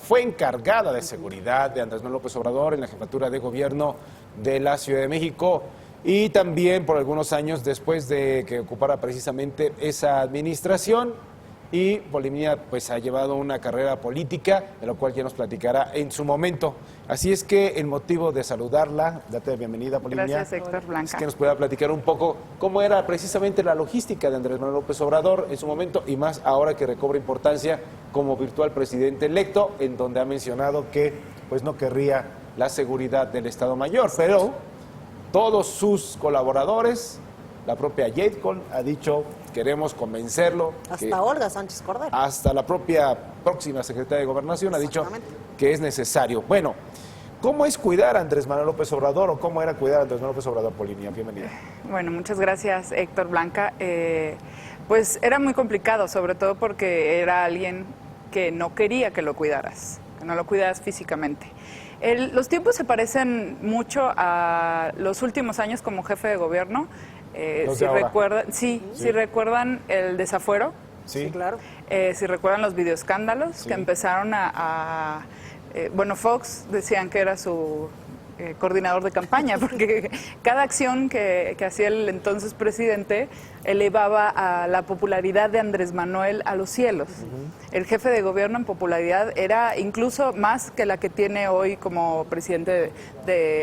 fue encargada de seguridad de Andrés Manuel López Obrador en la jefatura de gobierno de la Ciudad de México y también por algunos años después de que ocupara precisamente esa administración. Y Polinia pues ha llevado una carrera política, de lo cual ya nos platicará en su momento. Así es que el motivo de saludarla, date la bienvenida, Polinia. Gracias, Héctor Blanca. Es que nos pueda platicar un poco cómo era precisamente la logística de Andrés Manuel López Obrador en su momento y más ahora que recobra importancia como virtual presidente electo, en donde ha mencionado que pues no querría la seguridad del Estado Mayor, pero todos sus colaboradores, la propia Yadcol ha dicho, queremos convencerlo. Hasta Olga Sánchez Cordero. Hasta la propia próxima secretaria de Gobernación ha dicho que es necesario. Bueno, ¿cómo es cuidar a Andrés Manuel López Obrador o cómo era cuidar a Andrés Manuel López Obrador, Polinia? Bienvenida. Bueno, muchas gracias, Héctor Blanca. Pues era muy complicado, sobre todo porque era alguien que no quería que lo cuidaras, que no lo cuidaras físicamente. Los tiempos se parecen mucho a los últimos años como jefe de gobierno. Si recuerdan el desafuero, sí, claro. Si recuerdan los videoescándalos que empezaron bueno, Fox decían que era su coordinador de campaña, porque cada acción que hacía el entonces presidente elevaba a la popularidad de Andrés Manuel a los cielos. El jefe de gobierno en popularidad era incluso más que la que tiene hoy como presidente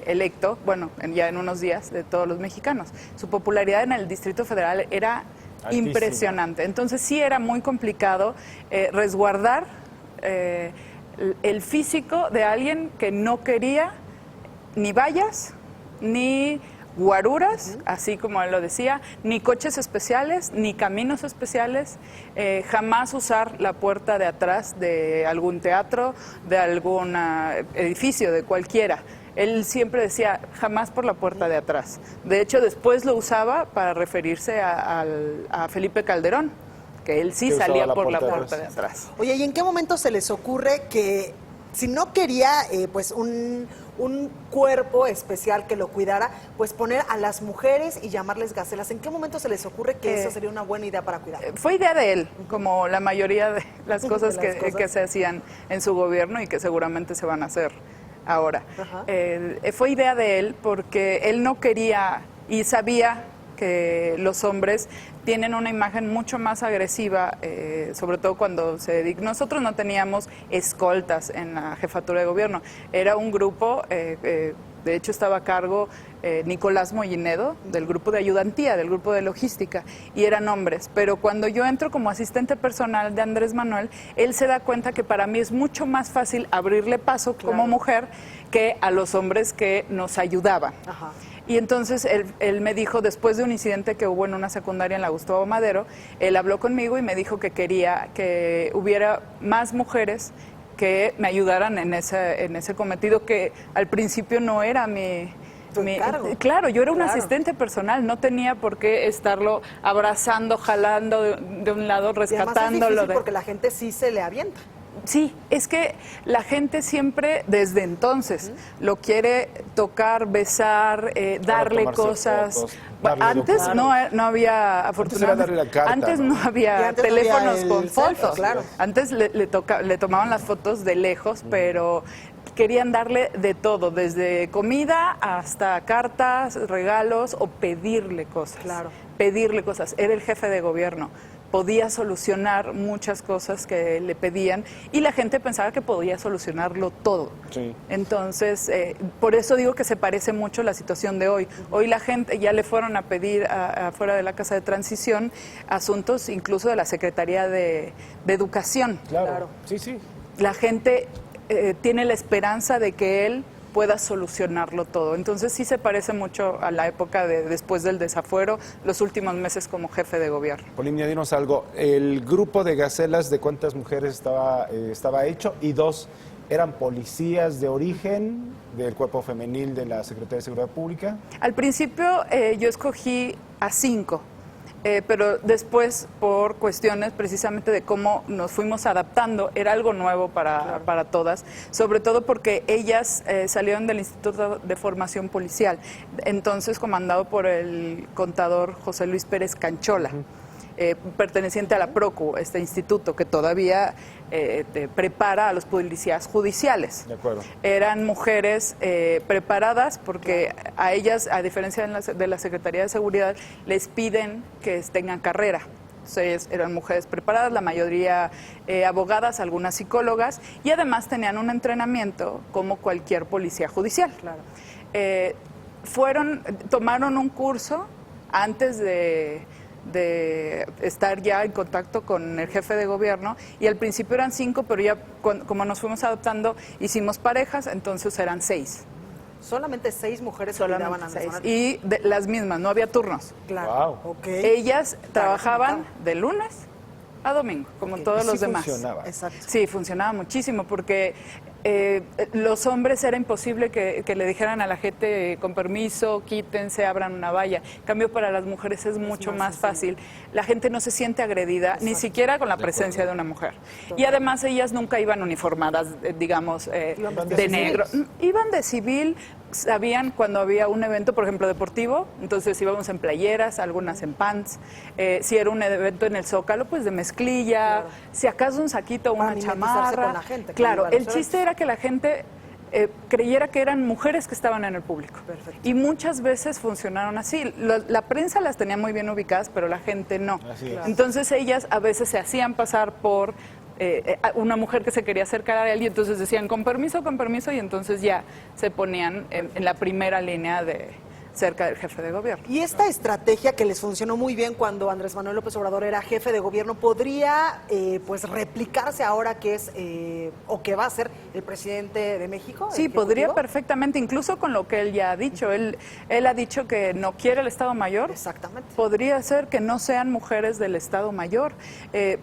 electo, bueno, ya en unos días, de todos los mexicanos. Su popularidad en el Distrito Federal era altísima, impresionante. Entonces sí era muy complicado resguardar el físico de alguien que no quería ni vallas, ni guaruras, así como él lo decía, ni coches especiales, ni caminos especiales, jamás usar la puerta de atrás de algún teatro, de algún edificio, de cualquiera. Él siempre decía, jamás por la puerta de atrás. De hecho, después lo usaba para referirse a Felipe Calderón, que él sí salía por la puerta de atrás. Oye, ¿y en qué momento se les ocurre que si no quería pues un cuerpo especial que lo cuidara, pues poner a las mujeres y llamarles gacelas? ¿En qué momento se les ocurre que eso sería una buena idea para cuidar? Fue idea de él, como la mayoría de las cosas que se hacían en su gobierno y que seguramente se van a hacer ahora. Fue idea de él porque él no quería y sabía que los hombres tienen una imagen mucho más agresiva, sobre todo cuando se dedican. Nosotros no teníamos escoltas en la jefatura de gobierno, era un grupo, de hecho estaba a cargo Nicolás Mollinedo, del grupo de ayudantía, del grupo de logística, y eran hombres. Pero cuando yo entro como asistente personal de Andrés Manuel, él se da cuenta que para mí es mucho más fácil abrirle paso como mujer que a los hombres que nos ayudaban. Y entonces él me dijo, después de un incidente que hubo en una secundaria en la Gustavo Madero, él habló conmigo y me dijo que quería que hubiera más mujeres que me ayudaran en ese cometido, que al principio no era mi claro, yo era un asistente personal, no tenía por qué estarlo abrazando, jalando de un lado, rescatándolo. Y además es difícil porque la gente sí se le avienta. Sí, es que la gente siempre, desde entonces, lo quiere tocar, besar, darle cosas. Fotos, antes no había, afortunadamente, antes no había teléfonos con fotos. Claro. Antes le tomaban las fotos de lejos, pero querían darle de todo, desde comida hasta cartas, regalos o pedirle cosas. Claro. Pedirle cosas. Era el jefe de gobierno. Podía solucionar muchas cosas que le pedían y la gente pensaba que podía solucionarlo todo. Sí. Entonces, por eso digo que se parece mucho la situación de hoy. Hoy la gente ya le fueron a pedir afuera de la Casa de Transición asuntos incluso de la Secretaría de Educación. Claro. Sí, sí. La gente tiene la esperanza de que él pueda solucionarlo todo. Entonces sí se parece mucho a la época después del desafuero, los últimos meses como jefe de gobierno. Polinia, dinos algo. ¿El grupo de gacelas de cuántas mujeres estaba hecho? Y dos, ¿eran policías de origen del cuerpo femenil de la Secretaría de Seguridad Pública? Al principio yo escogí a 5. Pero después, por cuestiones precisamente de cómo nos fuimos adaptando, era algo nuevo para todas, sobre todo porque ellas salieron del Instituto de Formación Policial, entonces comandado por el contador José Luis Pérez Canchola. perteneciente a la PROCU, este instituto que todavía prepara a los policías judiciales. De acuerdo. Eran mujeres preparadas porque a ellas, a diferencia de la Secretaría de Seguridad, les piden que tengan carrera. Entonces, eran mujeres preparadas, la mayoría abogadas, algunas psicólogas, y además tenían un entrenamiento como cualquier policía judicial. Claro. Tomaron un curso antes de estar ya en contacto con el jefe de gobierno, y al principio eran 5, pero ya como nos fuimos adaptando, hicimos parejas, entonces eran 6. Solamente 6 mujeres cuidaban a Andrés Manuel. Y las mismas, no había turnos. Claro. Wow. Okay. Ellas trabajaban de lunes a domingo, como todos los demás. Funcionaba. Exacto. Sí, funcionaba muchísimo porque los hombres era imposible que le dijeran a la gente con permiso, quítense, abran una valla. En cambio, para las mujeres es mucho más fácil. La gente no se siente agredida, ni siquiera con la presencia de una mujer. Y además ellas nunca iban uniformadas, digamos, de negro. Iban de civil. Sabían cuando había un evento, por ejemplo, deportivo, entonces íbamos en playeras, algunas en pants. Si era un evento en el Zócalo, pues de mezclilla, si acaso un saquito o una chamarra. Con la gente, claro, el chiste era que la gente creyera que eran mujeres que estaban en el público. Perfecto. Y muchas veces funcionaron así. La prensa las tenía muy bien ubicadas, pero la gente no. Así es. Entonces ellas a veces se hacían pasar por una mujer que se quería acercar a él, y entonces decían con permiso, y entonces ya se ponían en la primera línea cerca del jefe de gobierno. Y esta estrategia que les funcionó muy bien cuando Andrés Manuel López Obrador era jefe de gobierno, ¿podría pues replicarse ahora que es o que va a ser el presidente de México? Sí, podría perfectamente, incluso con lo que él ya ha dicho. Él ha dicho que no quiere el Estado Mayor. Exactamente. Podría ser que no sean mujeres del Estado Mayor,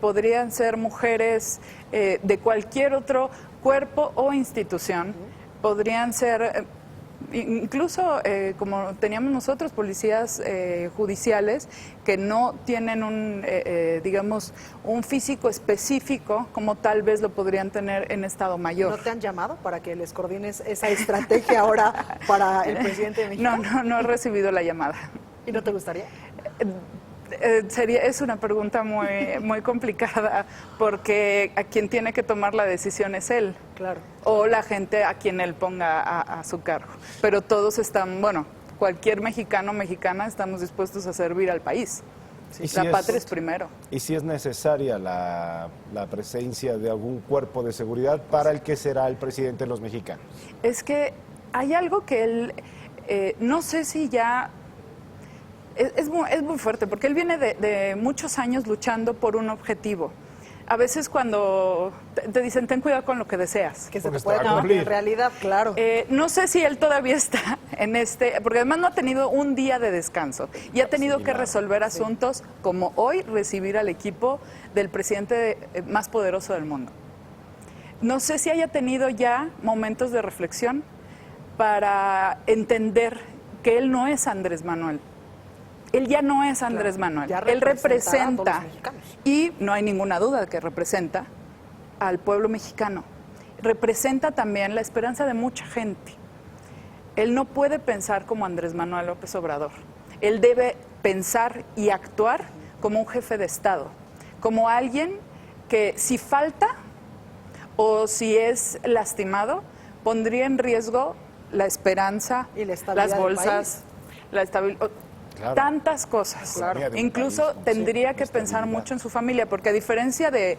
podrían ser mujeres de cualquier otro cuerpo o institución, podrían ser... Incluso como teníamos nosotros policías judiciales que no tienen digamos, un físico específico como tal vez lo podrían tener en Estado Mayor. ¿No te han llamado para que les coordines esa estrategia ahora para el presidente de México? No he recibido la llamada. ¿Y no te gustaría? Es una pregunta muy complicada porque a quien tiene que tomar la decisión es él. Claro. O la gente a quien él ponga a su cargo. Pero todos están, cualquier mexicano o mexicana estamos dispuestos a servir al país. La patria es primero. Y si es necesaria la presencia de algún cuerpo de seguridad para el que será el presidente de los mexicanos. Es que hay algo que él, no sé si ya... Es muy fuerte, porque él viene de muchos años luchando por un objetivo. A veces cuando te dicen, ten cuidado con lo que deseas. Que se te puede cumplir. En realidad, claro. No sé si él todavía está en porque además no ha tenido un día de descanso y ha tenido que resolver asuntos como hoy recibir al equipo del presidente más poderoso del mundo. No sé si haya tenido ya momentos de reflexión para entender que él no es Andrés Manuel. Él ya no es Andrés Manuel, él representa, y no hay ninguna duda de que representa al pueblo mexicano, representa también la esperanza de mucha gente. Él no puede pensar como Andrés Manuel López Obrador, él debe pensar y actuar como un jefe de Estado, como alguien que si falta o si es lastimado, pondría en riesgo la esperanza, y las bolsas, la estabilidad. Claro. Tantas cosas. Claro. Incluso tendría que pensar mucho en su familia, porque a diferencia de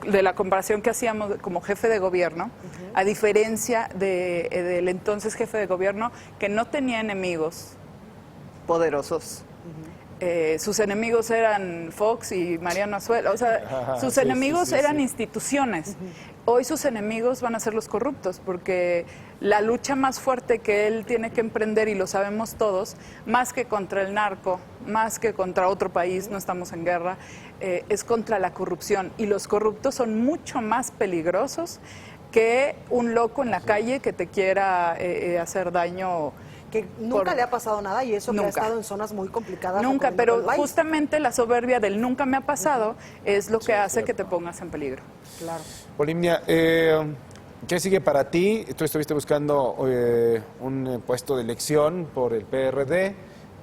la comparación que hacíamos como jefe de gobierno, a diferencia del entonces jefe de gobierno, que no tenía enemigos poderosos. Sus enemigos eran Fox y Mariano Azuela, o sea, sus enemigos eran instituciones. Hoy sus enemigos van a ser los corruptos, porque la lucha más fuerte que él tiene que emprender, y lo sabemos todos, más que contra el narco, más que contra otro país, no estamos en guerra, es contra la corrupción. Y los corruptos son mucho más peligrosos que un loco en la calle que te quiera hacer daño. Que nunca le ha pasado nada, y eso que ha estado en zonas muy complicadas. Nunca, pero justamente la soberbia del nunca me ha pasado es lo que hace que te pongas en peligro. Claro. Polimnia, ¿qué sigue para ti? Tú estuviste buscando un puesto de elección por el PRD,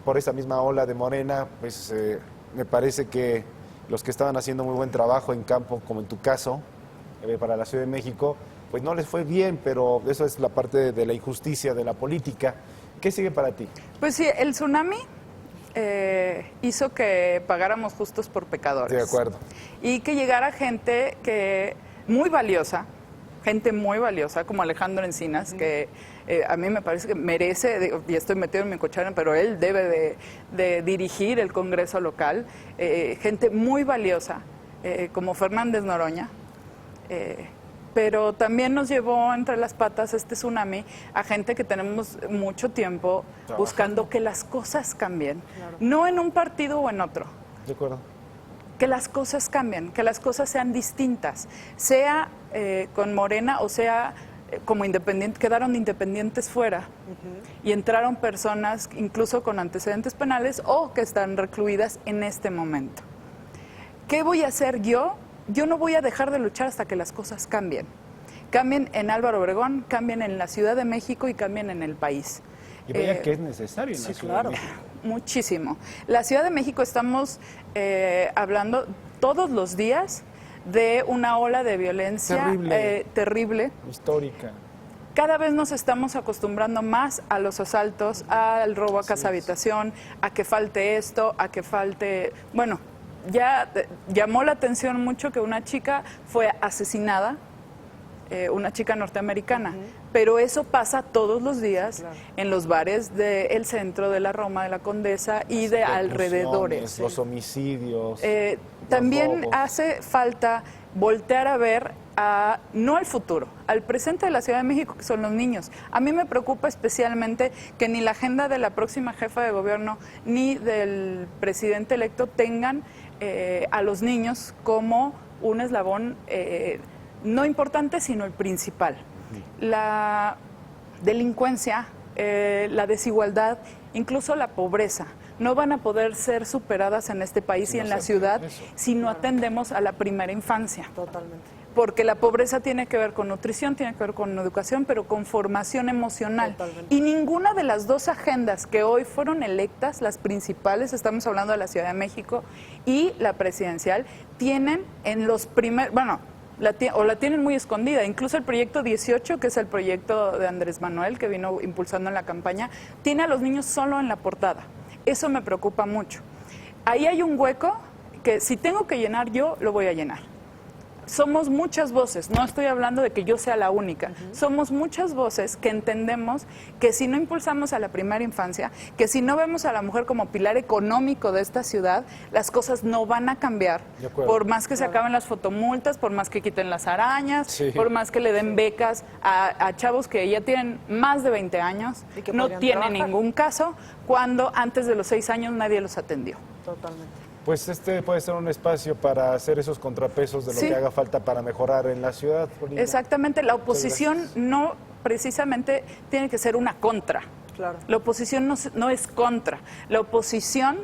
por esa misma ola de Morena, pues me parece que los que estaban haciendo muy buen trabajo en campo, como en tu caso, para la Ciudad de México, pues no les fue bien, pero eso es la parte de la injusticia, de la política. ¿Qué sigue para ti? Pues sí, el tsunami hizo que pagáramos justos por pecadores. De acuerdo. Y que llegara gente muy valiosa, como Alejandro Encinas, que a mí me parece que merece, y estoy metido en mi cuchara, pero él debe de dirigir el Congreso local, gente muy valiosa, como Fernández Noroña, pero también nos llevó entre las patas este tsunami a gente que tenemos mucho tiempo buscando que las cosas cambien, no en un partido o en otro. De acuerdo. Que las cosas cambien, que las cosas sean distintas, sea con Morena o sea como independiente, quedaron independientes fuera y entraron personas incluso con antecedentes penales o que están recluidas en este momento. ¿Qué voy a hacer yo? Yo no voy a dejar de luchar hasta que las cosas cambien. Cambien en Álvaro Obregón, cambien en la Ciudad de México y cambien en el país. Y vaya que es necesario en la Ciudad de México. Muchísimo. La Ciudad de México estamos hablando todos los días de una ola de violencia terrible. Histórica. Cada vez nos estamos acostumbrando más a los asaltos, al robo a casa habitación, a que falte esto, a que falte... Bueno, ya llamó la atención mucho que una chica fue asesinada, una chica norteamericana, pero eso pasa todos los días en los bares del centro, de la Roma, de la Condesa y de alrededores. Los homicidios. También robos. hace falta voltear a ver no al futuro, al presente de la Ciudad de México, que son los niños. A mí me preocupa especialmente que ni la agenda de la próxima jefa de gobierno ni del presidente electo tengan a los niños como un eslabón no importante, sino el principal. La delincuencia, la desigualdad, incluso la pobreza, no van a poder ser superadas en este país y en la ciudad si no atendemos a la primera infancia. Totalmente. Porque la pobreza tiene que ver con nutrición, tiene que ver con educación, pero con formación emocional. Totalmente. Y ninguna de las dos agendas que hoy fueron electas, las principales, estamos hablando de la Ciudad de México y la presidencial, tienen en los primeros, bueno, la tienen muy escondida. Incluso el proyecto 18, que es el proyecto de Andrés Manuel, que vino impulsando en la campaña, tiene a los niños solo en la portada. Eso me preocupa mucho. Ahí hay un hueco que si tengo que llenar yo, lo voy a llenar. Somos muchas voces, no estoy hablando de que yo sea la única, somos muchas voces que entendemos que si no impulsamos a la primera infancia, que si no vemos a la mujer como pilar económico de esta ciudad, las cosas no van a cambiar, por más que se acaben las fotomultas, por más que quiten las arañas, por más que le den becas a chavos que ya tienen más de 20 años, no tienen ningún caso, cuando antes de los 6 años nadie los atendió. Totalmente. Pues este puede ser un espacio para hacer esos contrapesos de lo que haga falta para mejorar en la ciudad. Polina. Exactamente, la oposición no precisamente tiene que ser una contra. Claro. La oposición no es contra, la oposición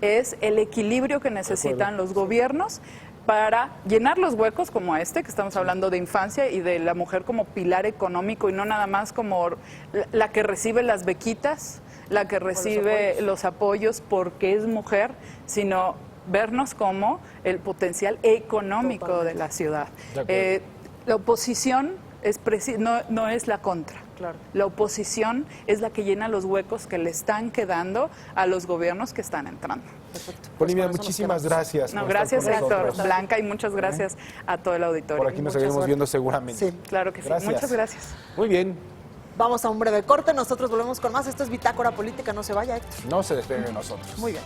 es el equilibrio que necesitan los gobiernos para llenar los huecos como este, que estamos hablando de infancia y de la mujer como pilar económico y no nada más como la que recibe las bequitas, la que recibe los apoyos porque es mujer, sino vernos como el potencial económico de la ciudad. La oposición no es la contra. Claro. La oposición es la que llena los huecos que le están quedando a los gobiernos que están entrando. Perfecto. Polina, muchísimas gracias. No, gracias, Héctor, Blanca, y muchas gracias a todo el auditorio. Por aquí nos seguiremos viendo seguramente. Sí. Claro que sí. Muchas gracias. Muy bien. Vamos a un breve corte, nosotros volvemos con más. Esto es Bitácora Política, no se vaya, Héctor. No se despeguen de nosotros. Muy bien.